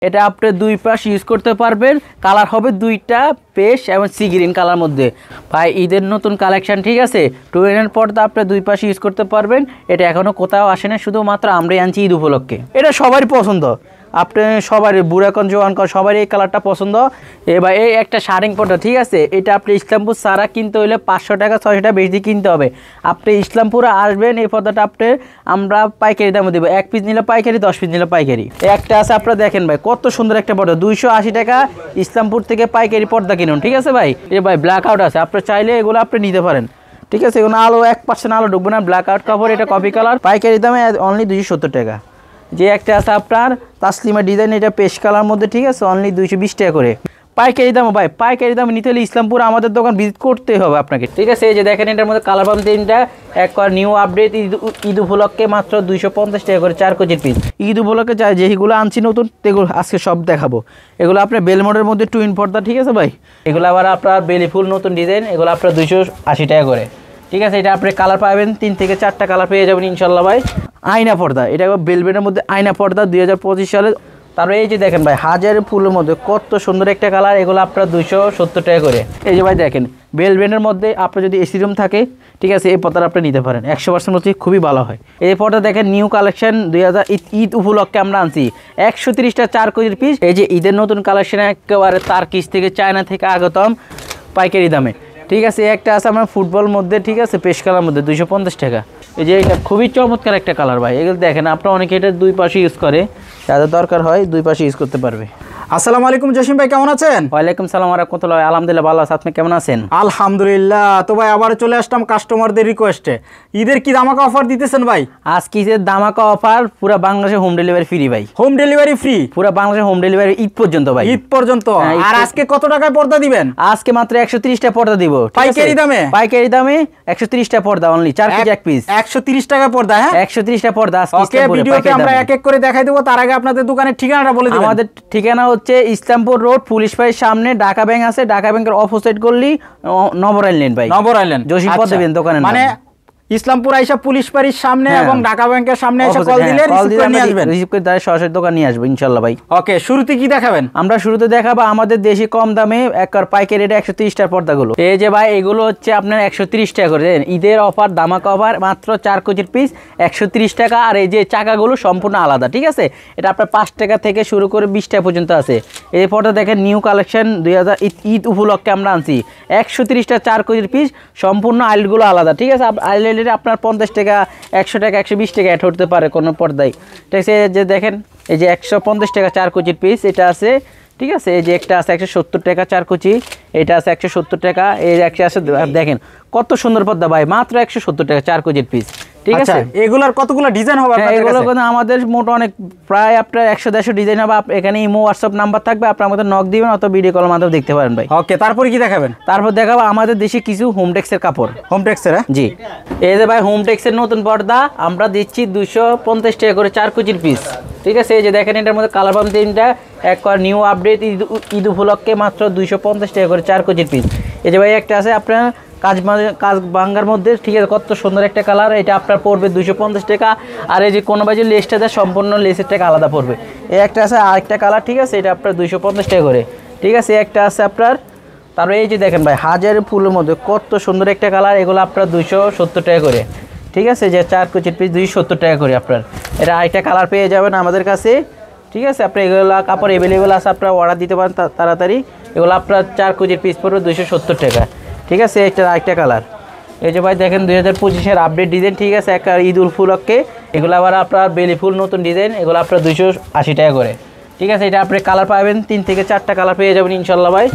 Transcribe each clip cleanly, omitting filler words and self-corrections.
এটা আপনি দুই পাশ ইউজ করতে পারবেন। কালার হবে দুইটা, পেশ এবং সি গ্রিন কালার মধ্যে। ভাই ঈদের নতুন কালেকশন, ঠিক আছে। 2 পর্দা আপনি দুই পাশে ইউজ করতে পারবেন। এটা এখনও কোথাও আসে না, শুধুমাত্র আমরাই আনছি ঈদ উপলক্ষে। এটা সবারই পছন্দ, আপনি সবারই বুড়াকন জোয়ানকন সবারই এই কালারটা পছন্দ। এবার এই একটা শাড়িং পর্দা, ঠিক আছে। এটা আপনি ইসলামপুর সারা কিনতে হলে 500 টাকা 600 টাকা বেশি কিনতে হবে। আপনি ইসলামপুরে আসবেন, এই পর্দাটা আপনি আমরা পাইকারি দামে দেবো। 1 পিস নিলে পাইকারি, 10 পিস নিলে পাইকারি। একটা আছে, আপনারা দেখেন ভাই কত সুন্দর একটা পর্দা, 280 টাকা ইসলামপুর থেকে পাইকারি পর্দা কিনুন, ঠিক আছে ভাই। এই ভাই ব্ল্যাক আউট আছে, আপনি চাইলে এগুলো আপনি নিতে পারেন, ঠিক আছে। এগুলো আলো 1% আলো ঢুকবে না, ব্ল্যাক আউট কাপড়। এটা কপি কালার, পাইকারি দামে অনলি 270 টাকা। যে একটা আছে আপনার তাসলিমা ডিজাইন, এটা পেশ কালার মধ্যে, ঠিক আছে, অনলি 220 টাকা করে পাইকারি দাম। ভাই পাইকারি দাম নিতে হলে ইসলামপুর আমাদের দোকান ভিজিট করতে হবে আপনাকে, ঠিক আছে। এই যে দেখেন এটার মধ্যে কালার পাবেন তিনটা, একবার নিউ আপডেট ঈদ উপলক্ষে মাত্র 250 টাকা করে 4 কেজির পিস। ঈদ উপলক্ষে যেগুলো আনছি নতুন, এগুলো আজকে সব দেখাবো। এগুলো আপনার বেলমোডের মধ্যে টুইন পর্দা, ঠিক আছে ভাই। এগুলো আবার আপনার বেলি ফুল নতুন ডিজাইন, এগুলো আপনার 280 টাকা করে, ঠিক আছে। এটা আপনি কালার পাবেন 3 থেকে 4টা কালার পেয়ে যাবেন ইনশাল্লাহ ভাই। আয়না পর্দা, এটা বেলভেটের মধ্যে আয়না পর্দা 2025 সালে। তারপরে এই যে দেখেন ভাই হাজারের ফুলের মধ্যে কত সুন্দর একটা কালার, এগুলো আপনার 270 টাকা করে। এই যে ভাই দেখেন বেলভেটের মধ্যে আপনার যদি এসি রুম থাকে, ঠিক আছে, এই পর্দাটা আপনি নিতে পারেন, 100% হচ্ছে খুবই ভালো হয়। এই পর্দা দেখেন নিউ কালেকশন 2000 ঈদ উপলক্ষে আমরা আনছি 130টা 4 কেজির পিস। এই যে ঈদের নতুন কালেকশন, একেবারে তার্কিশ থেকে চায়না থেকে আগতম পাইকারি দামে, ঠিক আছে। একটা আছে আমার ফুটবল মধ্যে, ঠিক আছে, পেশ কালার মধ্যে 250 টাকা। এই যে এটা খুবই চমৎকার একটা কালার ভাই। এগুলো দেখেন আপনার অনেকে এটা দুই পাশে ইউজ করে, যাদের দরকার হয় দুই পাশে ইউজ করতে পারবে। আসসালামু আলাইকুম জসিম ভাই, কেমন আছেন? ওয়ালাইকুম সালাম ওয়া রাহমাতুল্লাহ। আলহামদুলিল্লাহ ভালো আছি, আপনি কেমন আছেন? আলহামদুলিল্লাহ। তো ভাই আবার চলে আসলাম কাস্টমারদের রিকোয়েস্টে। ঈদের কি ধামাকা অফার দিতেছেন ভাই? আজকে ঈদের ধামাকা অফার, পুরো বাংলাদেশে হোম ডেলিভারি ফ্রি ভাই। হোম ডেলিভারি ফ্রি পুরো বাংলাদেশে হোম ডেলিভারি ঈদ পর্যন্ত ভাই। ঈদ পর্যন্ত। আর আজকে কত টাকায় পর্দা দিবেন? আজকে মাত্র 130 টা পর্দা দিব, পাইকারি দামে। পাইকারি দামে 130 টা পর্দা অনলি 4 কেজি এক পিস। 130 টাকা পর্দা, হ্যাঁ 130 টা পর্দা আজকে। ওকে, ভিডিওতে আমরা এক এক করে দেখাই দেব। তার আগে আপনাদের দোকানের ঠিকানাটা বলে দিবেন। আমাদের ঠিকানা হচ্ছে ইসলামপুর রোড, পুলিশ ফাঁড়ির সামনে ঢাকা ব্যাংক আছে, ঢাকা ব্যাংকের অপোজিট গলি, নবরাইল লেন ভাই। নবরাইল লেন জসিম পদ দেবেন দোকানের মানে ইসলামপুর আইসা পুলিশ ফাঁড়ির সামনে এবং ঢাকা ব্যাংকের সামনে এসে কল দিলে রিসিভ করে নিয়ে আসবেন। রিসিভ করে তার সরাসরি দোকান নিয়ে আসবেন ইনশাআল্লাহ ভাই। ওকে, শুরুতে কি দেখাবেন? আমরা শুরুতে দেখাবো আমাদের দেশি কম দামে একবার পাইকারি রেটে 130 টাকার পর্দাগুলো। এই যে ভাই এগুলো হচ্ছে আপনার 130 টাকা করে। ঈদের অফার, ধামাকা অফার, মাত্র 4 কেজির পিস 130 টাকা। আর এই যে চাকাগুলো সম্পূর্ণ আলাদা, ঠিক আছে। এটা আপনার 5 টাকা থেকে শুরু করে 20 টাকা পর্যন্ত আছে। এই পর্দা দেখেন নিউ কালেকশন 2000 ঈদ উপলক্ষে আমরা আনছি 130 টাকা 4 কেজির পিস। সম্পূর্ণ আইলগুলো আলাদা, ঠিক আছে। আইলের আপনার 50 টাকা 100 টাকা 120 টাকা অ্যাড হতে পারে কোনো পর্দায়, ঠিক আছে। যে দেখেন এই যে 150 টাকা 4 কেজির পিস এটা আছে, ঠিক আছে। এই যে একটা আছে 170 টাকা 4 কেজি, এটা আছে 170 টাকা। এই একটা আছে দেখেন কত সুন্দর পর্দা ভাই, মাত্র 170 টাকা 4 কেজির পিস, ঠিক আছে। এগুলার কতগুলো ডিজাইন হবে আপনাদের কাছে? এগুলো আমাদের মোট অনেক, প্রায় আপনার 100-150 ডিজাইন হবে। এখানে ইমো হোয়াটসঅ্যাপ নাম্বার থাকবে, আপনার আমাদের নক দিবেন অথবা ভিডিও কলের মাধ্যমে দেখতে পারেন ভাই। ওকে, তারপরে কি দেখাবেন? তারপর দেখাবো আমাদের দেশে কিছু হোমটেক্সের কাপড়। হোমটেক্সের, জি। এই যে ভাই হোমটেক্সের নতুন পর্দা আমরা দিচ্ছি 250 টাকা করে 4 কেজির পিস, ঠিক আছে। এই যে দেখেন এটার মধ্যে কালার পাবেন তিনটা, একবার নিউ আপডেট ঈদ উপলক্ষে মাত্র 250 টাকা করে 4 কেজির পিস। এই যে ভাই একটা আছে আপনার কাজ বাঙ্গার মধ্যে, ঠিক আছে, কত সুন্দর একটা কালার। এটা আপনার পড়বে 250 টাকা। আর এই যে কোনো বাজে লেসটা দেয় সম্পূর্ণ লেসের টাকা আলাদা পড়বে। এই একটা আছে আরেকটা কালার, ঠিক আছে, এটা আপনার 250 টাকা করে, ঠিক আছে। একটা আছে আপনার, তারপরে এই যে দেখেন ভাই হাজারের ফুলের মধ্যে কত সুন্দর একটা কালার, এগুলো আপনার 270 টাকা করে, ঠিক আছে। যে 4 কেজির পিস 270 টাকা করে আপনার। এটা আরেকটা কালার পেয়ে যাবেন আমাদের কাছে, ঠিক আছে। আপনি এগুলো কাপড় অ্যাভেলেবেল আছে, আপনার অর্ডার দিতে পারেন তাড়াতাড়ি। এগুলো আপনার 4 কেজির পিস পড়বে 270 টাকা, ঠিক আছে। এটা আরেকটা কালার। এই যে ভাই দেখেন 2025-এর আপডেট ডিজাইন, ঠিক আছে, একটা ঈদ উপলক্ষে। এগুলো আবার আপনার বেলি ফুল নতুন ডিজাইন, এগুলো আপনার 280 টাকা করে, ঠিক আছে। এটা আপনি কালার পাবেন 3 থেকে 4টা কালার পেয়ে যাবেন ইনশাল্লাহ ভাই।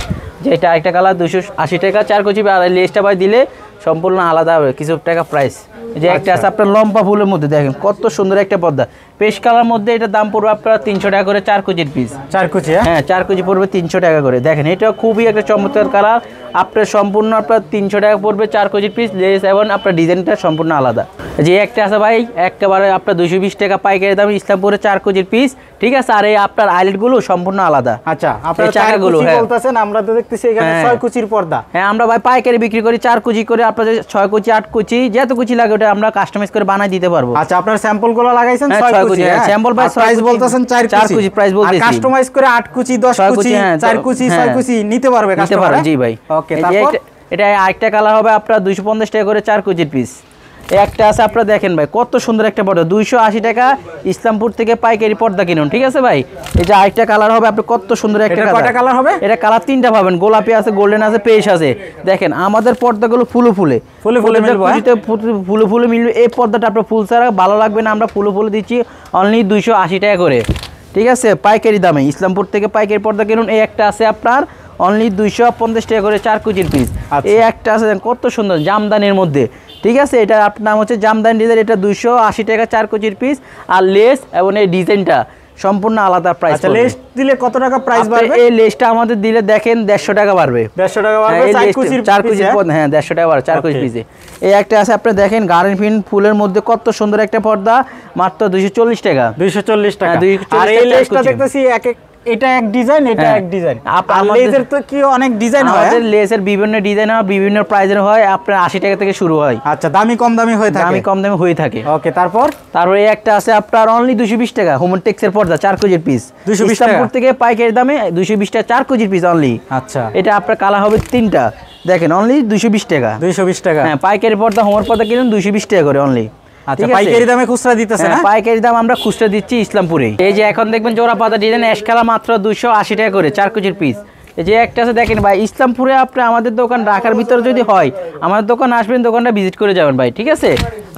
যে এটা আরেকটা কালার 280 টাকা 4 কেজি। আর লেসটা ভাই দিলে সম্পূর্ণ আলাদা হবে কিছু টাকা প্রাইস। যে একটা আছে আপনার লম্বা ফুলের মধ্যে, দেখেন কত সুন্দর একটা পর্দা পেশ কালার মধ্যে। এটা দাম পড়বে আপনার 300 টাকা করে 4 কেজির পিস। 4 কেজি, হ্যাঁ 4 কেজি পড়বে 300 টাকা করে। দেখেন এটা খুবই একটা চমৎকার কালার, আপনার সম্পূর্ণ আপনার 300 টাকা পড়বে 4 কেজির পিস। লেস এবং আপনার ডিজাইনটা সম্পূর্ণ আলাদা। যে একটা আছে ভাই একেবারে আপনার 220 টাকা পাইকারি দাম ইসলামপুরে 4 কেজির পিস, ঠিক আছে। আর এই আপনার আইলেট গুলো সম্পূর্ণ আলাদা। আচ্ছা, আপনারা এই চাকাগুলো, 4 কুচি হ্যাঁ। বলতেছেন, আমরা তো দেখতেছি এখানে হ্যাঁ। 6 কুচির পর্দা। হ্যাঁ, আমরা ভাই পাইকারি বিক্রি করি 4 কুচি করে, আপনাদের 6 কুচি 8 কুচি যত কুচি লাগে ওটা আমরা কাস্টমাইজ করে বানাই দিতে পারবো। আচ্ছা, আপনার স্যাম্পল গুলো লাগাইছেন হ্যাঁ, 6 ছয় কুচি, কুচি, হ্যাঁ, sample by 6 প্রাইস কুচি। বলতেছেন 4 4 কুচি কুচি price বলতেছি। কাস্টমাইজ করে 8 কুচি 10 ছয় কুচি হ্যাঁ, 4 কুচি 6 হ্যাঁ। কুচি নিতে পারবে নিতে কাস্টমার। পারবেন, জি ভাই। ওকে, এই যে তারপর এটা আরেকটা কালার হবে আপনার 250 টাকা করে 4 কুচির পিস। এই একটা আছে আপনারা দেখেন ভাই, কত সুন্দর একটা পর্দা, 280 টাকা ইসলামপুর থেকে পাইকারি পর্দা কিনুন, ঠিক আছে ভাই। এই যে আরেকটা কালার হবে, আপনি কত সুন্দর একটা এটা কয়টা কালার হবে? এটা কালার 3টা পাবেন, গোলাপি আছে, গোল্ডেন আছে, পেশ আছে। দেখেন আমাদের পর্দাগুলো ফুলে ফুলে মিলবে, ফুলে ফুলে মিলবে। এই পর্দাটা আপনার ফুল ছাড়া ভালো লাগবে না, আমরা ফুলে ফুলে দিচ্ছি অনলি 280 টাকা করে, ঠিক আছে, পাইকারি দামে। ইসলামপুর থেকে পাইকারি পর্দা কিনুন। এই একটা আছে আপনার অনলি 250 টাকা করে 4 কুচির পিস। এই একটা আছে কত সুন্দর জামদানির মধ্যে, ঠিক আছে। এটা আপনার নাম হচ্ছে জামদানি ডিজাইন, এটা 280 টাকা 4 কুচির পিস। আর লেস এবং এই ডিজাইনটা সম্পূর্ণ আলাদা প্রাইস। আচ্ছা, লেস দিলে কত টাকা প্রাইস বাড়বে? এই লেসটা আমাদের দিলে দেখেন 150 টাকা বাড়বে। 150 টাকা বাড়বে 4 কুচির 4 কুচির পদ, হ্যাঁ 150 টাকা বাড়বে 4 কুচি পিসে। এই একটা আছে আপনি দেখেন গার্ডেন ফিন ফুলের মধ্যে কত সুন্দর একটা পর্দা, মাত্র 240 টাকা। 240 টাকা। হ্যাঁ, 240 আর এই টাকা লেসটা কুচি। দেখতেছি এটা এক ডিজাইন, এটা হ্যাঁ। এক ডিজাইন। আমাদের লেসের তো কি অনেক ডিজাইন হয়? আমাদের লেসের বিভিন্ন ডিজাইন হয়, বিভিন্ন প্রাইজের হয়, আপনার 80 টাকা থেকে শুরু হয়। আচ্ছা, দামি কম দামি হয়ে থাকে। দামি কম দামে হয়ে থাকে। ওকে, তারপরে এই একটা আছে আপনার অনলি 220 টাকা হোমটেক্সের পর্দা 4 কুচির পিস। 220 টাকা ইসলামপুর থেকে পাইকারি দামে 220 টাকা 4 কুচির পিস অনলি। আচ্ছা, এটা আপনার কালার হবে 3টা, দেখেন অনলি 220 টাকা। 220 টাকা। হ্যাঁ, পাইকারি পর্দা হোমের পর্দা কিনুন 220 টাকা করে অনলি। আচ্ছা, পাইকারি দামে খুচরা দিতেছে না? পাইকারি দাম আমরা খুচরা দিচ্ছি ইসলামপুরে। এই যে এখন দেখবেন জোড়া পাতা ডিজাইন অ্যাশ কালার মাত্র 280 টাকা করে 4 কুচির পিস। এই যে একটা আছে দেখেন ভাই, ইসলামপুরে আপনি আমাদের দোকান ঢাকার ভিতরে যদি হয় আমাদের দোকান আসবেন, দোকানটা ভিজিট করে যাবেন ভাই, ঠিক আছে।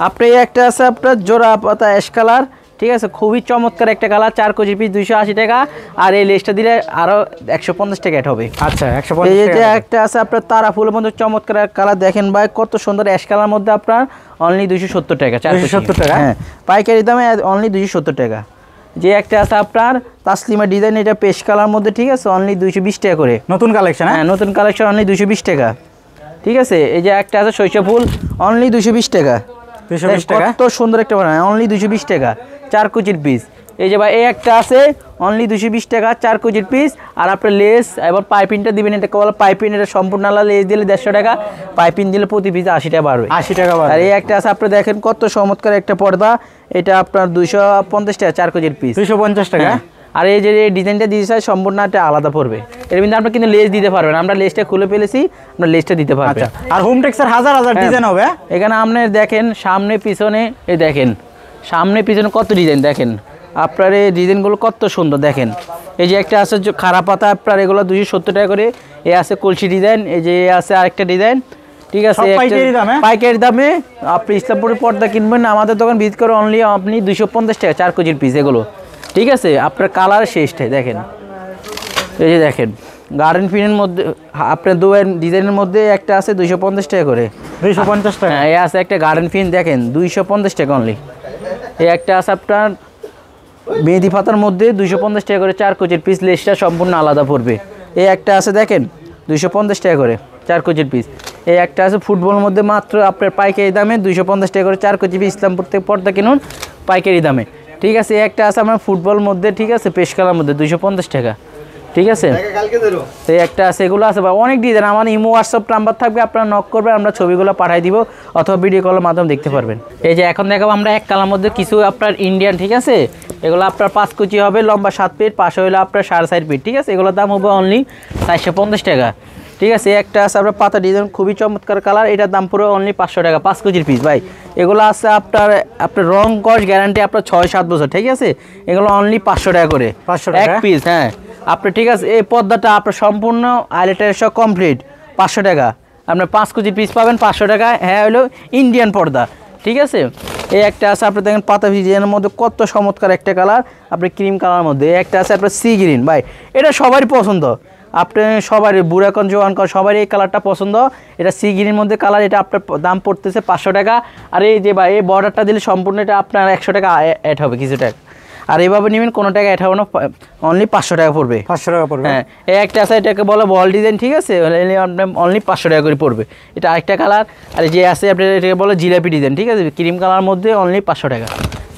আপনি একটা আছে আপনার জোড়া পাতা অ্যাশ কালার, ঠিক আছে, খুবই চমৎকার একটা কালার, 4 কুচির পিস 280 টাকা। আর এই লেসটা দিলে আরো 150 টাকা অ্যাড হবে। আচ্ছা, এই 150 যে টাকা। একটা আছে আপনার তারা ফুলের মধ্যে চমৎকার কালার, দেখেন ভাই কত সুন্দর অ্যাশ কালার মধ্যে আপনার অনলি 270 টাকা 4 কুচি। 270 টাকা? হ্যাঁ, পাইকারি দামে অনলি 270 টাকা। যে একটা আছে আপনার তাসলিমা ডিজাইন, এটা পেশ কালার মধ্যে, ঠিক আছে, অনলি 220 টাকা করে। নতুন কালেকশন? হ্যাঁ, নতুন কালেকশন অনলি 220 টাকা, ঠিক আছে। এই যে একটা আছে শৈশব ফুল অনলি 220 টাকা। 220 টাকা। কত সুন্দর একটা বানায়, অনলি 220 টাকা 4 কুচির পিস। এই যে ভাই এই একটা আছে অনলি 220 টাকা 4 কুচির পিস। আর আপনার লেস এবার পাইপিংটা দিবেন, এটাকে বলা পাইপিং, এটা সম্পূর্ণ আলাদা। লেস দিলে 150 টাকা, পাইপিং দিলে প্রতি পিস 80 টাকা বাড়বে। 80 টাকা বাড়বে। আর এই একটা আছে আপনি দেখেন কত চমৎকার একটা পর্দা, এটা আপনার 250 টাকা 4 কুচির পিস। 250 টাকা। হ্যাঁ। আর এই যে ডিজাইনটা দিয়েছে সম্পূর্ণ একটা আলাদা পড়বে, এর মধ্যে আপনি কিন্তু লেস দিতে পারবেন, আমরা লেসটা খুলে ফেলেছি, আমরা লেসটা দিতে পারবেন। আচ্ছা, আর হোমটেক্সের হাজার হাজার ডিজাইন হবে? এখানে আপনি দেখেন সামনে পিছনে, এই দেখেন সামনে পিছনে কত ডিজাইন, দেখেন আপনার এই ডিজাইনগুলো কত সুন্দর। দেখেন এই যে একটা আছে খারাপ পাতা, আপনার এগুলো 270 টাকা করে। এ আছে কলসি ডিজাইন, এই যে আছে আরেকটা ডিজাইন, ঠিক আছে, পাইকারি দামে। আপনি ইসলামপুরের পর্দা কিনবেন আমাদের দোকান ভিজিট করে অনলি আপনি 250 টাকা 4 কুচির পিস এগুলো, ঠিক আছে। আপনার কালার শেষটাই দেখেন, এই যে দেখেন গার্ডেন ফিনের মধ্যে আপনার দুয়ের ডিজাইনের মধ্যে একটা আছে 250 টাকা করে। 250 টাকা? হ্যাঁ, এই আছে একটা গার্ডেন ফিন, দেখেন 250 টাকা অনলি। এই একটা আছে আপনার মেহেদি পাতার মধ্যে 250 টাকা করে 4 কুচির পিস, লেসটা সম্পূর্ণ আলাদা পড়বে। এই একটা আছে দেখেন 250 টাকা করে 4 কুচির পিস। এই একটা আছে ফুটবলের মধ্যে মাত্র আপনার পাইকারি দামে 250 টাকা করে 4 কুচি পিস। ইসলামপুর থেকে পর্দা কিনুন পাইকারি দামে, ঠিক আছে। এই একটা আছে আমার ফুটবল মধ্যে, ঠিক আছে, পেশ কালার মধ্যে 250 টাকা, ঠিক আছে। এই একটা আছে, এগুলো আছে বা অনেক ডিজাইন। আমার ইমো হোয়াটসঅ্যাপ নাম্বার থাকবে, আপনারা নক করবেন, আমরা ছবিগুলো পাঠিয়ে দিব অথবা ভিডিও কলের মাধ্যমে দেখতে পারবেন। এই যে এখন দেখাবো আমরা এক কালার মধ্যে কিছু আপনার ইন্ডিয়ান, ঠিক আছে। এগুলো আপনার 5 কুচি হবে, লম্বা 7 ফিট, পাশে হলো আপনার 4.5 ফিট, ঠিক আছে। এগুলোর দাম হবে অনলি 450 টাকা, ঠিক আছে। একটা আছে আপনার পাতা ডিজাইন, খুবই চমৎকার কালার, এটার দাম পুরো অনলি 500 টাকা 5 কুচির পিস ভাই। এগুলো আছে আপনার রং কস গ্যারান্টি আপনার 6-7 বছর, ঠিক আছে। এগুলো অনলি 500 টাকা করে 500 টাকা এক পিস। হ্যাঁ, আপনি ঠিক আছে। এই পর্দাটা আপনার সম্পূর্ণ আইলেটের সব কমপ্লিট 500 টাকা, আপনার 5 কুচির পিস পাবেন 500 টাকা। হ্যাঁ, হলো ইন্ডিয়ান পর্দা, ঠিক আছে। এই একটা আছে আপনি দেখেন পাতা ডিজাইনের মধ্যে কত চমৎকার একটা কালার, আপনি ক্রিম কালার মধ্যে। এই একটা আছে আপনার সি গ্রিন ভাই, এটা সবারই পছন্দ, আপনি সবারই বুড়াকন জোয়ানকন সবারই এই কালারটা পছন্দ। এটা সি গ্রিনের মধ্যে কালার, এটা আপনার দাম পড়তেছে 500 টাকা। আর এই যে ভাই এই বর্ডারটা দিলে সম্পূর্ণ এটা আপনার 100 টাকা অ্যাড হবে কিছু টাকা। আর এইভাবে নেবেন কোনো টাকা অ্যাড হবে না, অনলি 500 টাকা পড়বে। 500 টাকা পড়বে? হ্যাঁ, এই একটা আছে, এটাকে বলে বল ডিজাইন, ঠিক আছে, আপনার অনলি 500 টাকা করে পড়বে। এটা আরেকটা কালার। আর যে আছে আপনার এটাকে বলে জিলাপি ডিজাইন, ঠিক আছে, ক্রিম কালার মধ্যে অনলি 500 টাকা।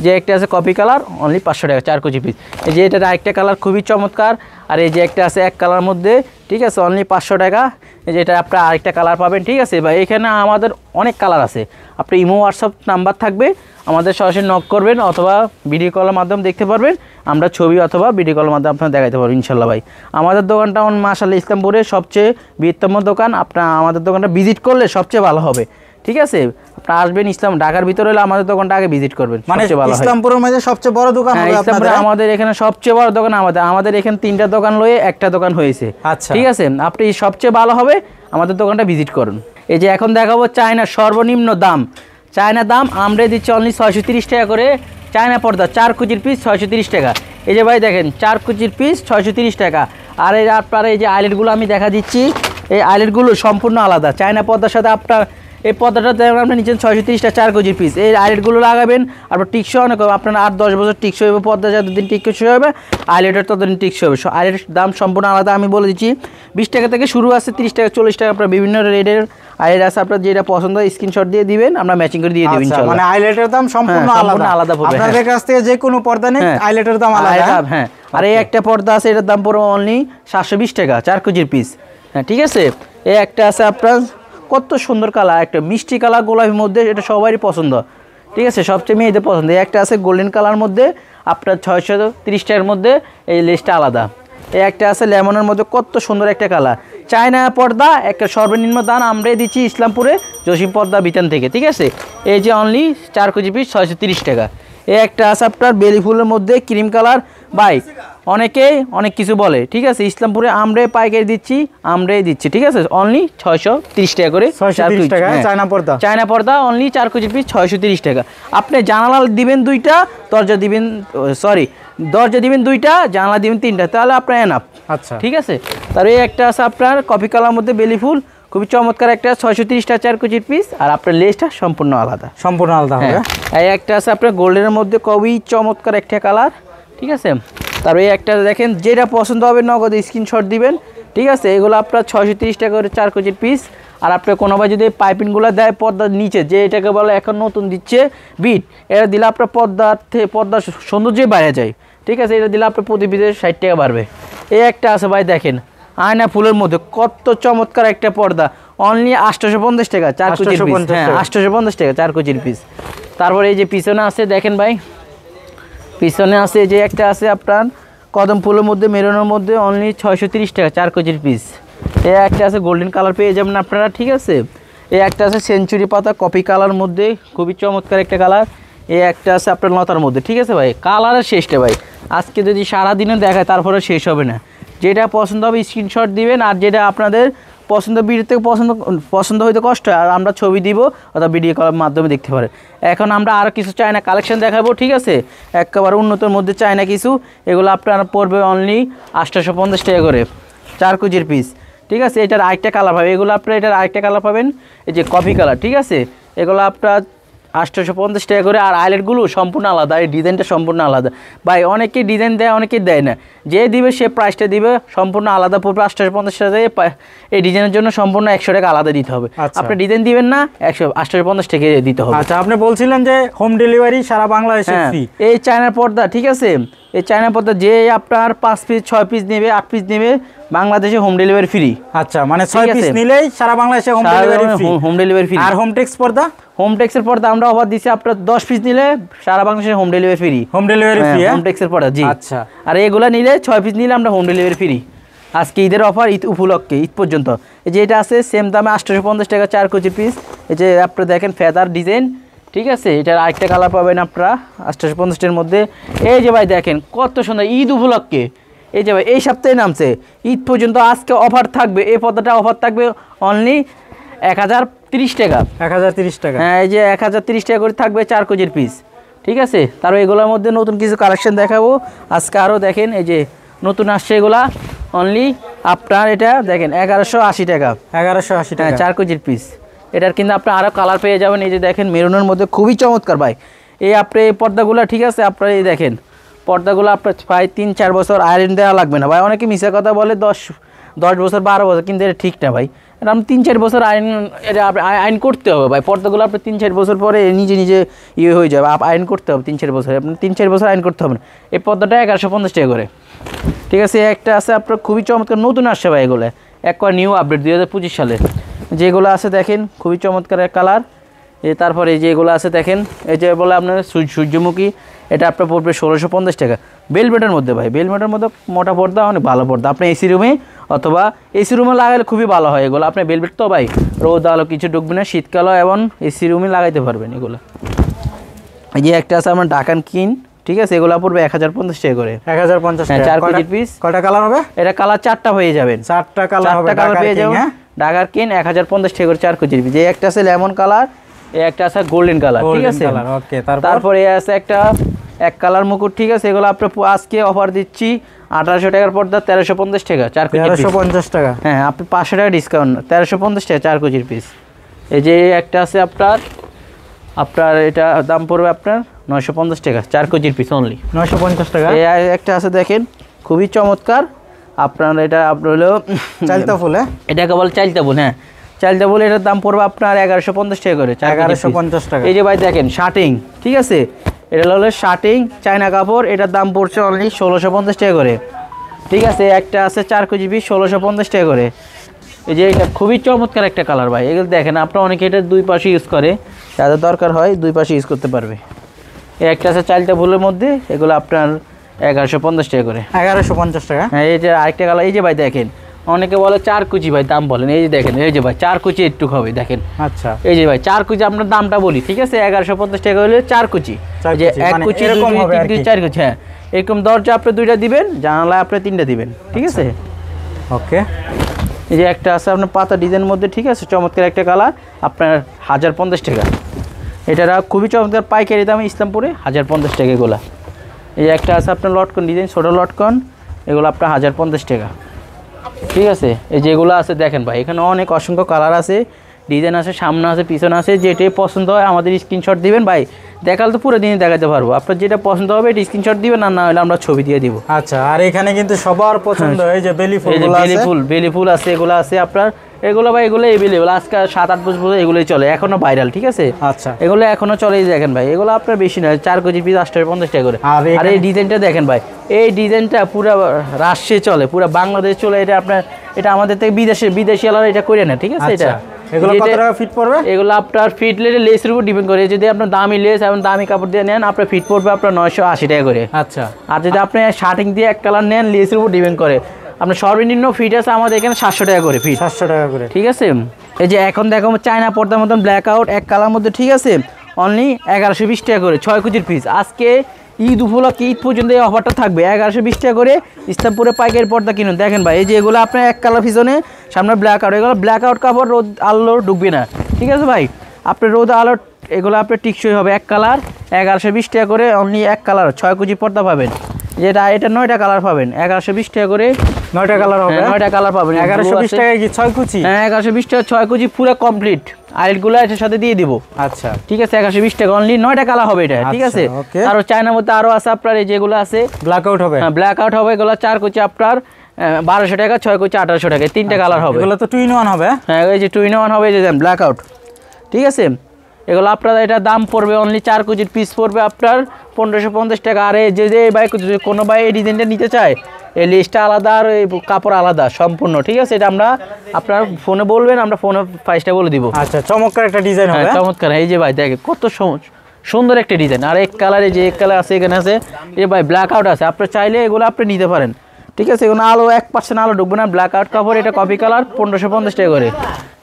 যে একটা আছে কপি কালার অনলি 500 টাকা 4 কেজি পিস। এই যে এটা আরেকটা কালার খুবই চমৎকার, আর এই যে একটা আছে এক কালার মধ্যে, ঠিক আছে, অনলি 500 টাকা। এই যে এটা আপনার আরেকটা কালার পাবেন, ঠিক আছে ভাই। এখানে আমাদের অনেক কালার আছে, আপনি ইমো হোয়াটসঅ্যাপ নাম্বার থাকবে, আমাদের সরাসরি নক করবেন অথবা ভিডিও কলের মাধ্যমে দেখতে পারবেন, আমরা ছবি অথবা ভিডিও কলের মাধ্যমে আপনার দেখাতে পারবো ইনশাল্লাহ ভাই। আমাদের দোকানটা মাশাআল্লাহ ইসলামপুরের সবচেয়ে বৃহত্তম দোকান, আপনার আমাদের দোকানটা ভিজিট করলে সবচেয়ে ভালো হবে, ঠিক আছে। আপনারা আসবেন ইসলাম ঢাকার ভিতরে হলে আমাদের দোকানটা আগে ভিজিট করবেন, মানে সবচেয়ে ভালো হয়। ইসলামপুরের মধ্যে সবচেয়ে বড় দোকান হবে ইসলামপুরে আমাদের এখানে সবচেয়ে বড় দোকান আমাদের এখানে 3টা দোকান লয়ে একটা দোকান হয়েছে, আচ্ছা ঠিক আছে। আপনি সবচেয়ে ভালো হবে আমাদের দোকানটা ভিজিট করুন। এই যে এখন দেখাবো চায়না সর্বনিম্ন দাম, চায়না দাম আমরা দিচ্ছি অনলি 630 টাকা করে। চায়না পর্দা 4 কেজির পিস 630 টাকা। এই যে ভাই দেখেন 4 কেজির পিস 630 টাকা। আর এই আপনার এই যে আইলেটগুলো আমি দেখা দিচ্ছি, এই আইলেটগুলো সম্পূর্ণ আলাদা। চায়না পর্দার সাথে আপনার এই পর্দাটা আপনি নিচ্ছেন 630 টাকা 4 কেজির পিস। এই আইলেটগুলো লাগাবেন, আর টিকসই অনেক হবে, আপনার 8-10 বছর টিকসই হবে। পর্দা যতদিন টিকসই হবে আইলেটের ততদিন টিকসই হবে। আইলেটের দাম সম্পূর্ণ আলাদা, আমি বলে দিচ্ছি 20 টাকা থেকে শুরু আছে, 30 টাকা 40 টাকা আপনার বিভিন্ন রেটের আইলেট আছে। আপনার যেটা পছন্দ হয় স্ক্রিনশট দিয়ে দিবেন, আমরা ম্যাচিং করে দিয়ে দেব ইনশাআল্লাহ। মানে আইলেটের দাম সম্পূর্ণ আলাদা পড়বে। আপনাদের কাছ থেকে যে কোনো পর্দা নেই আইলেটের দাম আলাদা। হ্যাঁ, আর এই একটা পর্দা আছে, এটার দাম পড়বে অনলি 720 টাকা 4 কেজির পিস। হ্যাঁ, ঠিক আছে। এই একটা আছে আপনার কত সুন্দর কালার, একটা মিষ্টি কালার গোলাপির মধ্যে, এটা সবারই পছন্দ, ঠিক আছে, সবচেয়ে মেয়েদের পছন্দ। এই একটা আছে গোল্ডেন কালার মধ্যে আপনার 630 টাকার মধ্যে, এই লেসটা আলাদা। এই একটা আছে লেমনের মধ্যে, কত সুন্দর একটা কালার। চায়না পর্দা একটা সর্বনিম্ন দাম আমরাই দিচ্ছি ইসলামপুরে জসিম পর্দা বিতান থেকে, ঠিক আছে। এই যে অনলি 4 কেজি পিস 630 টাকা। এই একটা আছে আপনার বেলি ফুলের মধ্যে ক্রিম কালার। ভাই অনেকেই অনেক কিছু বলে, ঠিক আছে, ইসলামপুরে আমরাই পাইকারি দিচ্ছি, আমরাই দিচ্ছি, ঠিক আছে, অনলি 630 টাকা করে। 630 টাকা চায়না পর্দা অনলি 4 কেজি পিস 630 টাকা। আপনি জানালা দিবেন 2টা, দরজা দিবেন 2টা, জানালা দিবেন 3টা, তাহলে আপনার এনাফ। আচ্ছা, ঠিক আছে। তার এই একটা আছে আপনার কফি কালার মধ্যে বেলি ফুল, খুবই চমৎকার একটা 630 টাকা 4 কেজির পিস। আর আপনার লেসটা সম্পূর্ণ আলাদা হবে। এই একটা আছে আপনার গোল্ডেনের মধ্যে, খুবই চমৎকার একটা কালার, ঠিক আছে। তার এই একটা দেখেন, যেটা পছন্দ হবে নগদে স্ক্রিনশট দিবেন, ঠিক আছে। এগুলো আপনার 630 টাকা করে 4 কেজির পিস। আর আপনার কোনোভাবে যদি পাইপিংগুলো দেয় পর্দার নিচে, যে এটাকে বলে এখন নতুন দিচ্ছে বিট, এটা দিলে আপনার পর্দার সৌন্দর্যই বাইরে যায়, ঠিক আছে। এটা দিলে আপনার প্রতি পিসে 60 টাকা বাড়বে। এই একটা আছে ভাই দেখেন আয়না ফুলের মধ্যে, কত চমৎকার একটা পর্দা, অনলি 850 টাকা 4 কেজির পিস। হ্যাঁ, 850 টাকা 4 কেজির পিস। তারপরে এই যে পিছনে আছে দেখেন ভাই, পিছনে আছে যে একটা আছে আপনার কদম ফুলের মধ্যে মেরুনের মধ্যে, অনলি 630 টাকা 4 কেজির পিস। এই একটা আছে গোল্ডেন কালার পেয়ে যাবেন আপনারা, ঠিক আছে। এই একটা আছে সেঞ্চুরি পাতা কপি কালার মধ্যে, খুবই চমৎকার একটা কালার। এই একটা আছে আপনার লতার মধ্যে, ঠিক আছে ভাই। কালারের শেষটা ভাই, আজকে যদি সারাদিনে দেখায় তারপরে শেষ হবে না। যেটা পছন্দ হবে স্ক্রিনশট দিবেন, আর যেটা আপনাদের পছন্দ ভিডিও থেকে পছন্দ হইতে কষ্ট হয়, আর আমরা ছবি দিব অথবা ভিডিও কলের মাধ্যমে দেখতে পারেন। এখন আমরা আরও কিছু চায়না কালেকশন দেখাবো, ঠিক আছে, একেবারে উন্নতর মধ্যে চায়না কিছু। এগুলো আপনার পড়বে অনলি 850 টাকা করে 4 কেজির পিস, ঠিক আছে। এটার আরেকটা কালার পাবেন, এগুলো আপনার এটার আরেকটা কালার পাবেন, এই যে কফি কালার, ঠিক আছে। এগুলো আপনার 850 টাকা করে। আর আইলেটগুলো সম্পূর্ণ আলাদা, এই ডিজাইনটা সম্পূর্ণ আলাদা ভাই। অনেকেই ডিজাইন দেয়, অনেকেই দেয় না, যে দিবে সে প্রাইসটা দিবে সম্পূর্ণ আলাদা পড়বে। 850 টাকা এই ডিজাইনের জন্য সম্পূর্ণ 100 টাকা আলাদা দিতে হবে। আপনি ডিজাইন দিবেন না, 850 টাকা দিতে হবে। আচ্ছা, আপনি বলছিলেন যে হোম ডেলিভারি সারা বাংলাদেশে ফ্রি। এই চায়নার পর্দা, ঠিক আছে, এই চায়না পর্দা যে আপনার 5 পিস 6 পিস নেবে 8 পিস নেবে, বাংলাদেশে হোম ডেলিভারি ফ্রি। আচ্ছা, মানে 6 পিস নিলেই সারা বাংলাদেশে হোম ডেলিভারি ফ্রি। আর হোম টেক্স পর্দা, হোম টেক্সের পর্দা আমরা অফার দিছি, আপনার 10 পিস নিলে সারা বাংলাদেশে হোম ডেলিভারি ফ্রি। হোম টেক্সের পর্দা, জি। আচ্ছা, আর এগুলা নিলে 6 পিস নিলে আমরা হোম ডেলিভারি ফ্রি। আজকে ঈদের অফার, ঈদ উপলক্ষে, ঈদ পর্যন্ত। এই যে এটা আছে সেম দামে 850 টাকা 4 কেজি পিস। এই যে আপনারা দেখেন ফেদার ডিজাইন, ঠিক আছে। এটার আরেকটা কালার পাবেন আপনারা 850 টাকার মধ্যে। এই যে ভাই দেখেন কত সুন্দর, ঈদ উপলক্ষে। এই যে ভাই এই সপ্তাহে নামছে, ঈদ পর্যন্ত আজকে অফার থাকবে। এই পর্দাটা অফার থাকবে অনলি 1030 টাকা। 1030 টাকা। হ্যাঁ, এই যে 1030 টাকা করে থাকবে 4 কেজির পিস, ঠিক আছে। তারপর এগুলোর মধ্যে নতুন কিছু কালেকশন দেখাবো আজকে আরও। দেখেন এই যে নতুন আসছে এগুলা, অনলি আপনার এটা দেখেন 1180 টাকা। 1180 টাকা 4 কেজির পিস। এটার কিন্তু আপনি আরও কালার পেয়ে যাবেন। এই যে দেখেন মেরুনের মধ্যে খুবই চমৎকার ভাই। এই আপনি এই পর্দাগুলো, ঠিক আছে, আপনার এই দেখেন পর্দাগুলো আপনার প্রায় 3-4 বছর আয়রন দেওয়া লাগবে না ভাই। অনেকে মিশা কথা বলে 10 বছর 12 বছর, কিন্তু এটা ঠিক না ভাই। এটা আপনি 3-4 বছর এটা আইন করতে হবে ভাই। পর্দাগুলো আপনি 3-4 বছর পরে নিজে নিজে ইয়ে হয়ে যাবে, আইন করতে হবে 3-4 বছর, আপনি 3-4 বছর আইন করতে হবে না। এই পর্দাটা 1150 টাকা করে, ঠিক আছে। একটা আছে আপনার খুবই চমৎকার, নতুন আসছে ভাই এগুলো, একবার নিউ আপডেট 2025 সালে যেগুলো আছে দেখেন, খুবই চমৎকার কালার। তারপরে এই যে এগুলো আছে দেখেন, এই যে বলে আপনার সূর্যমুখী, এটা আপনার পড়বে 1650 টাকা বেলভেটের মধ্যে ভাই। বেলভেটের মধ্যে মোটা পর্দা, অনেক ভালো পর্দা, আপনি এসি রুমে অথবা এসি রুমে লাগালে খুবই ভালো হয় এগুলো। আপনার বেলভেট তো ভাই রোদ আলো কিছু ঢুকবে না, শীতকালও এবং এসি রুমে লাগাইতে পারবেন এগুলো। এই যে একটা আছে আমার ডাকান কিন, ঠিক আছে, এগুলো পড়বে 1050 টাকা করে। 1050 টাকা 4 কেজির পিস। কয়টা কালার হবে? এটা কালার 4টা হয়ে যাবেন, 4টা কালার হবে, 4টা কালার পেয়ে যাবেন। ঢাকার কিন 1050 টাকা করে 4 কেজির পিস। এই একটা আছে লেমন কালার, এই একটা আছে গোল্ডেন কালার, ঠিক আছে। ওকে, তারপরে আছে একটা এক কালার মুকুট, ঠিক আছে। এগুলো আপনার আজকে অফার দিচ্ছি 1800 টাকার পর্দা 1350 টাকা 4 কেজি, 1350 টাকা। হ্যাঁ, আপনি 500 টাকা ডিসকাউন্ট, 1350 টাকা 4 কেজির পিস। এই যে একটা আছে আপনার এটা দাম পড়বে আপনার 950 টাকা 4 কেজির পিস অনলি, 950 টাকা। এই একটা আছে দেখেন, খুবই চমৎকার আপনার, এটা আপনার হলো চালতা ফুল, এটাকে বলে চালতা ফুল। হ্যাঁ, চালতা ফুল, এটার দাম পড়বে আপনার 1150 টাকা করে 1150 টাকা। এই যে ভাই দেখেন শার্টিং, ঠিক আছে, এটা হলো শার্টিং চায়না কাপড়, এটার দাম পড়ছে অনলি 1650 টাকা করে, ঠিক আছে। একটা আছে 4 কেজি পিস 1650 টাকা করে। এই যে এটা খুবই চমৎকার একটা কালার ভাই। এগুলো দেখেন, আপনার অনেকে এটা দুই পাশে ইউজ করে, যাদের দরকার হয় দুই পাশে ইউজ করতে পারবে। এই একটা আছে চালতা ফুলের মধ্যে, এগুলো আপনার 1150 টাকা করে। 1150 টাকা। হ্যাঁ, এই যে আরেকটা কালার, এই যে ভাই দেখেন, অনেকে বলে 4 কুচি ভাই দাম বলেন, এই যে দেখেন, এই যে ভাই 4 কুচি একটু হবে দেখেন। আচ্ছা, এই যে ভাই 4 কুচি আপনার দামটা বলি, ঠিক আছে, 1150 টাকা হলে 4 কুচি। এই যে 1 কুচি, 2 কুচি, 3 কুচি, 4 কুচি। হ্যাঁ, এরকম দরজা আপনি 2টা দিবেন, জানালা আপনি 3টা দিবেন, ঠিক আছে। ওকে, এই যে একটা আছে আপনার পাতা ডিজাইনের মধ্যে, ঠিক আছে, চমৎকার একটা কালার, আপনার 1050 টাকা। এটারা খুবই চমৎকার পাইকারি দামে ইসলামপুরে 1050 টাকা এগুলা। এই যে একটা আছে আপনার লটকন ডিজাইন, ছোটো লটকন, এগুলো আপনার 1050 টাকা, ঠিক আছে। এই যেগুলো আছে দেখেন ভাই, এখানে অনেক অসংখ্য কালার আছে, ডিজাইন আছে, সামনে আছে, পিছনে আছে, যেটাই পছন্দ হয় আমাদের স্ক্রিনশট দিবেন ভাই, দেখালে তো পুরো দিনই দেখাতে পারবো। আপনার যেটা পছন্দ হবে এটা স্ক্রিনশট দিবেন, আর না হলে আমরা ছবি দিয়ে দিব। আচ্ছা, আর এখানে কিন্তু সবার পছন্দ এই যে বেলি ফুল, বেলি ফুল আছে, এগুলো আছে আপনার, এগুলো ভাই এগুলো এভেলেবল, আজকে 7-8 বছর এগুলোই চলে, এখনো ভাইরাল, ঠিক আছে। আচ্ছা, এগুলো এখনো চলে, দেখেন ভাই, এগুলো আপনার বেশি নয়, 4 কেজি পিস 850 টাকা করে। আর এই ডিজাইনটা দেখেন ভাই, এই ডিজাইনটা পুরো রাষ্ট্রে চলে, পুরো বাংলাদেশ চলে, এটা আপনার, এটা আমাদের থেকে বিদেশি আলাদা এটা করে না, ঠিক আছে। এটা এগুলো কত টাকা ফিট পড়বে? এগুলো আপনার ফিট লেসের উপর ডিপেন্ড করে, যদি আপনার দামি লেস এবং দামি কাপড় দিয়ে নেন আপনার ফিট পড়বে আপনার 980 টাকা করে। আচ্ছা, আর যদি আপনি শার্টিং দিয়ে এক কালার নেন, লেসের উপর ডিপেন্ড করে, আপনার সর্বনিম্ন ফিট আছে আমাদের এখানে 700 টাকা করে ফিট, 700 টাকা করে, ঠিক আছে। এই যে এখন দেখো চায়না পর্দার মতন ব্ল্যাক আউট এক কালার মধ্যে, ঠিক আছে, অনলি 1120 টাকা করে 6 কেজির পিস। আজকে ঈদ উপলক্ষে, ঈদ পর্যন্ত এই অফারটা থাকবে, 1120 টাকা করে ইসলামপুরে পাইকারি পর্দা কিনুন। দেখেন ভাই, এই যে এগুলো আপনার এক কালার পিছনে, সামনে ব্ল্যাক আউট, এগুলো ব্ল্যাক আউট কাপড়, রোদ আলো ঢুকবে না, ঠিক আছে ভাই। আপনার রোদ আলো এগুলো আপনার টিকসই হবে, এক কালার 1120 টাকা করে অনলি, এক কালার 6 কেজি পর্দা পাবেন। যেটা এটা 9টা কালার পাবেন 1120 টাকা করে, 9টা কালার হবে, 9টা কালার পাবেন 1120 টাকায় কি 6 কুচি? হ্যাঁ, 1120 টাকা 6 কেজি পুরো কমপ্লিট, আইলগুলো এটার সাথে দিয়ে দিব। আচ্ছা, ঠিক আছে, 1120 টাকা অনলি, 9টা কালার হবে এটা, ঠিক আছে। আর চায়নার মধ্যে আরো আছে আপনার, এই যেগুলো আছে ব্ল্যাক আউট হবে, হ্যাঁ ব্ল্যাক আউট হবে, এগুলো 4 কুচি আপনার 1200 টাকা, 6 কুচি 1800 টাকা, 3টা কালার হবে। এগুলো তো 2 in 1 হবে। হ্যাঁ, এই যে 2 in 1 হবে, এই যে ব্ল্যাক আউট, ঠিক আছে। এগুলো আপনার এটা দাম পড়বে অনলি 4 কেজির পিস পড়বে আপনার 1550 টাকা। আর এই যে ভাই কোনো ভাই এই ডিজাইনটা নিতে চায়, এই লিস্টটা আলাদা আর এই কাপড় আলাদা সম্পূর্ণ, ঠিক আছে। এটা আমরা আপনার ফোনে বলবেন, আমরা ফোনে প্রাইসটা বলে দিব। আচ্ছা, চমৎকার একটা ডিজাইন হবে, চমৎকার। এই যে ভাই দেখে কত সুন্দর একটা ডিজাইন, আর এক কালারে যে এক কালার আছে এখানে আছে, এই ভাই ব্ল্যাক আউট আছে, আপনি চাইলে এগুলো আপনি নিতে পারেন, ঠিক আছে। এগুলো আলো 1% আলো ঢুকবে না, ব্ল্যাক আউট কাপড়, এটা কপি কালার 1550 টাকা করে।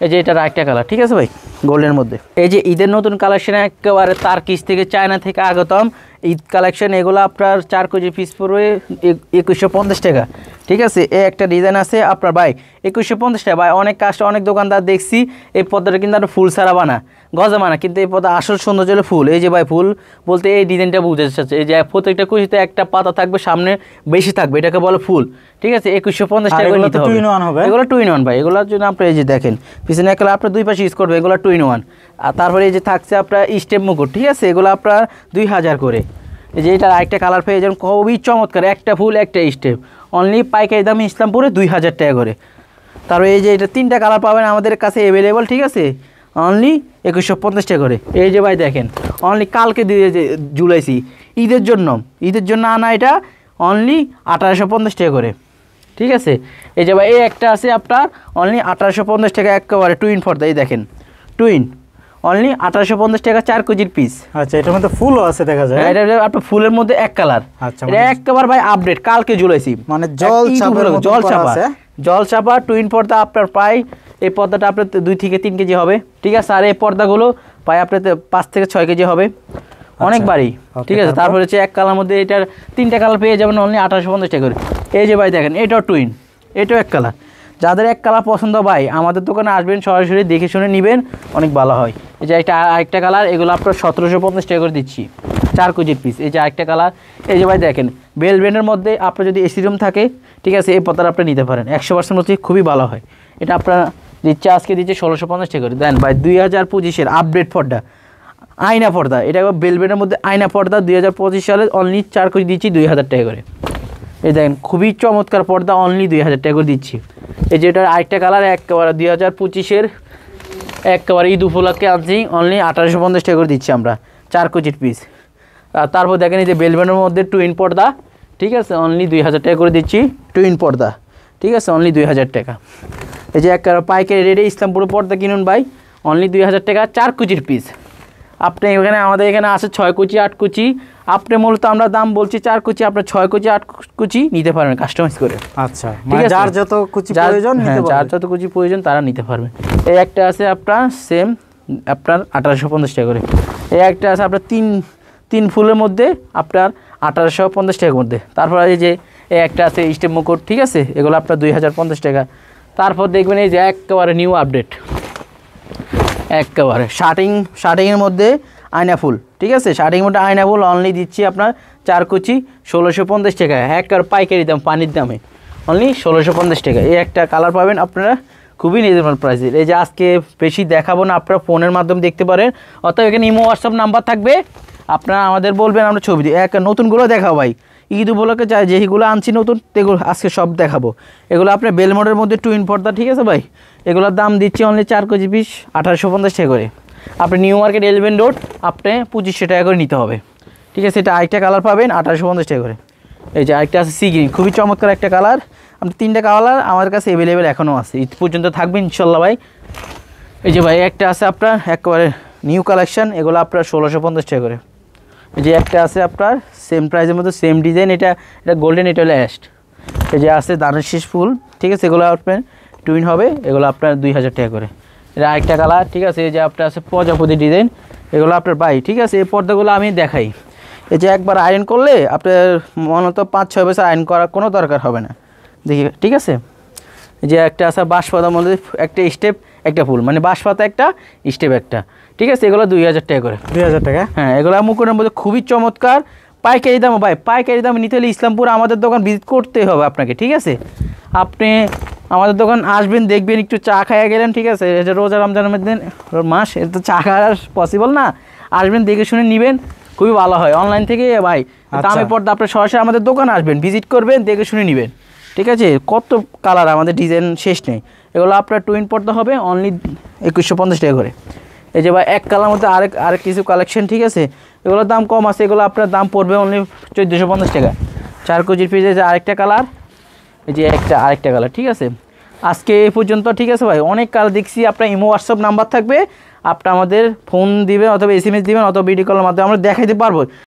এই যে এটা আরেকটা কালার, ঠিক আছে ভাই, গোল্ডের মধ্যে। এই যে ঈদের নতুন কালেকশন একেবারে তার্কিশ থেকে, চায়না থেকে আগতম ঈদ কালেকশন, এগুলো আপনার 4 কেজি পিস পড়বে 2150 টাকা, ঠিক আছে। এই একটা ডিজাইন আছে আপনার ভাই 2150 টাকা। ভাই অনেক অনেক দোকানদার দেখছি এই পদ্মাটা কিন্তু আপনার ফুল ছাড়া বানা, গজা বানা, কিন্তু এই পদ্মা আসল সৌন্দর্য হলো ফুল। এই যে ভাই ফুল বলতে এই ডিজাইনটা বুঝতে চাচ্ছে, এই যে প্রত্যেকটা কুচিতে একটা পাতা থাকবে, সামনে বেশি থাকবে, এটাকে বলে ফুল, ঠিক আছে। 2150 টাকা করে নিতে হবে। এগুলো 2 in 1 ভাই, এগুলোর জন্য আপনি এই যে দেখেন পিছনে একটা আপনার দুই পাশে ইউজ করবে, এগুলো 2 in 1। আর তারপরে এই যে থাকছে আপনার স্টেপ মুকুট, ঠিক আছে, এগুলো আপনার 2000 করে। এই যে এটার আরেকটা কালার পেয়ে যাবেন, খুবই চমৎকার, একটা ফুল একটা স্টেপ, অনলি পাইকারি দামে ইসলামপুরে 2000 টাকা করে। তারপরে এই যে এটা 3টা কালার পাবেন আমাদের কাছে অ্যাভেলেবল, ঠিক আছে, অনলি 2150 টাকা করে। এই যে ভাই দেখেন অনলি কালকে দিয়ে জুলাইছি ঈদের জন্য আনা, এটা অনলি 1850 টাকা করে, ঠিক আছে। এই যে ভাই এই একটা আছে আপনার অনলি 1850 টাকা একেবারে টুইন পর্দা, এই দেখেন টুইন অনলি 1850 টাকা 4 কেজির পিস। আচ্ছা, এটার মধ্যে ফুলও আছে দেখা যায়। এটা আপনার ফুলের মধ্যে এক কালার। আচ্ছা, এটা একেবারে ভাই আপডেট, কালকে ঝুলাইছি, মানে জল চাপা টুইন পর্দা আপনার প্রায় এই পর্দাটা আপনার 2 থেকে 3 কেজি হবে, ঠিক আছে। আর এই পর্দাগুলো প্রায় আপনার 5 থেকে 6 কেজি হবে, অনেক বাড়ি, ঠিক আছে। তারপরে হচ্ছে এক কালার মধ্যে এটার 3টা কালার পেয়ে যাবেন অনলি 1850 টাকা করে। এই যে ভাই দেখেন এটাও টুইন, এটাও এক কালার। যাদের এক কালার পছন্দ ভাই আমাদের দোকানে আসবেন, সরাসরি দেখে শুনে নেবেন, অনেক ভালো হয়। এই যে আরেকটা কালার, এগুলো আপনার 1750 টাকা করে দিচ্ছি 4 কেজির পিস। এই যে আরেকটা কালার, এই যে ভাই দেখেন বেলভেনের মধ্যে আপনার যদি এসি রুম থাকে, ঠিক আছে, এই পর্দাটা আপনি নিতে পারেন, 100% মধ্যে খুবই ভালো হয়। এটা আপনার দিচ্ছে আজকে দিচ্ছে 1650 টাকা করে। দেন ভাই 2025-এর আপডেট পর্দা, আয়না পর্দা, এটা বেলভেনের মধ্যে আয়না পর্দা 2025 সালে অনলি 4 কেজি দিচ্ছি 2000 টাকা করে। এই দেখেন খুবই চমৎকার পর্দা, অনলি 2000 টাকা করে দিচ্ছি। এই যে এটার আরেকটা কালার একেবারে 2025-এর একেবারে ঈদ উপলক্ষে আনছি, অনলি 1850 টাকা করে দিচ্ছি আমরা 4 কেজির পিস। আর তারপর দেখেন এই যে বেলভেনের মধ্যে টুইন পর্দা, ঠিক আছে, অনলি 2000 টাকা করে দিচ্ছি টুইন পর্দা, ঠিক আছে, অনলি 2000 টাকা। এই যে একেবারে পাইকারি রেটে ইসলামপুর পর্দা কিনুন ভাই, অনলি 2000 টাকা 4 কেজির পিস। আপনি এখানে আমাদের এখানে আছে 6 কুচি 8 কুচি, আপনি মূলত আমরা দাম বলছি 4 কুচি, আপনার 6 কুচি 8 কুচি নিতে পারবেন কাস্টমাইজ করে। আচ্ছা, মানে যার যত কুচি প্রয়োজন নিতে পারবেন, যার যত কুচি প্রয়োজন তারা নিতে পারবে। এই একটা আছে আপনার সেম আপনার 1850 টাকা করে। এই একটা আছে আপনার তিন ফুলের মধ্যে আপনার 1850 টাকার মধ্যে। তারপর এই যে এই একটা আছে স্টেপ মুকুট, ঠিক আছে, এগুলো আপনার 2050 টাকা। তারপর দেখবেন এই যে একেবারে নিউ আপডেট, একেবারে শার্টিংয়ের মধ্যে আয়না ফুল, ঠিক আছে, শার্টিংয়ের মধ্যে আয়না ফুল অনলি দিচ্ছি আপনার 4 কুচি 1650 টাকা, একেবারে পাইকারি দাম, পানির দামে অনলি 1650 টাকা। এই একটা কালার পাবেন আপনারা খুবই রিজনেবল প্রাইসে। এই যে আজকে বেশি দেখাবো না, আপনারা ফোনের মাধ্যমে দেখতে পারেন, অর্থাৎ এখানে ইমো হোয়াটসঅ্যাপ নাম্বার থাকবে, আপনারা আমাদের বলবেন, আমরা ছবি দিই। নতুনগুলো দেখাবো ভাই, ঈদ উপলক্ষে চাই যেগুলো আনছি নতুন এগুলো আজকে সব দেখাবো। এগুলো আপনার বেলমোডের মধ্যে টুইন পর্দা, ঠিক আছে ভাই, এগুলোর দাম দিচ্ছি অনলি 4 কেজি পিস 1850 টাকা করে। আপনি নিউ মার্কেট 11 রোড আপনি 2500 টাকা করে নিতে হবে, ঠিক আছে। এটা আরেকটা কালার পাবেন 1850 টাকা করে। এই যে আরেকটা আছে সি গ্রিন, খুবই চমৎকার একটা কালার। আপনি 3টা কালার আমার কাছে অ্যাভেলেবেল এখনও আছে, ঈদ পর্যন্ত থাকবে ইনশাল্লাহ ভাই। এই যে ভাই একটা আছে আপনার একেবারে নিউ কালেকশন, এগুলো আপনার 1650 টাকা করে। এই যে একটা আছে আপনার সেম প্রাইসের মধ্যে সেম ডিজাইন, এটা গোল্ডেন, এটা হলো অ্যাশ। এই যে আছে দানের শীষ ফুল, ঠিক আছে, এগুলো আপনার টুইন হবে, এগুলো আপনার 2000 টাকা করে। এটা আরেকটা কালার, ঠিক আছে। এই যে আপনার আছে প্রজাপতি ডিজাইন, এগুলো আপনার বাই, ঠিক আছে। এই পর্দাগুলো আমি দেখাই, এই যে একবার আয়রন করলে আপনার মূলত 5-6 বছর আয়রন করার কোনো দরকার হবে না, দেখি, ঠিক আছে। এই যে একটা আছে বাঁশপাতার মধ্যে একটা স্টেপ একটা ফুল, মানে বাঁশপাতা একটা স্টেপ একটা, ঠিক আছে, এগুলো 2000 টাকা করে। 2000 টাকা, হ্যাঁ, এগুলো মুকুটের মধ্যে খুবই চমৎকার, পাইকারি দাম ভাই, পাইকারি দাম নিতে হলে ইসলামপুর আমাদের দোকান ভিজিট করতেই হবে আপনাকে, ঠিক আছে। আপনি আমাদের দোকান আসবেন, দেখবেন, একটু চা খাইয়া গেলেন, ঠিক আছে, এটা রোজা রমজানের মধ্যে মাস, এটা তো চা খাওয়া পসিবল না, আসবেন দেখে শুনে নেবেন, খুবই ভালো হয়। অনলাইন থেকে ভাই দামের পর্দা আপনি সরাসরি আমাদের দোকানে আসবেন, ভিজিট করবেন, দেখে শুনে নেবেন, ঠিক আছে। কত কালার আমাদের ডিজাইন শেষ নেই। এগুলো আপনার টুইন পর্দা হবে অনলি 2150 টাকা করে। এই যে ভাই এক কালার মধ্যে আরেক কিছু কালেকশন, ঠিক আছে, এগুলোর দাম কম আছে, এগুলো আপনার দাম পড়বে অনলি 1450 টাকা 4 কেজির পিস। এই যে আরেকটা কালার, এই যে আরেকটা কালার, ঠিক আছে। আজকে এই পর্যন্ত, ঠিক আছে ভাই, অনেক কালার দেখছি। আপনার ইমো হোয়াটসঅ্যাপ নাম্বার থাকবে, আপনি আমাদের ফোন দিবেন অথবা SMS দিবেন অথবা ভিডিও কলের মাধ্যমে আমরা দেখাইতে পারবো।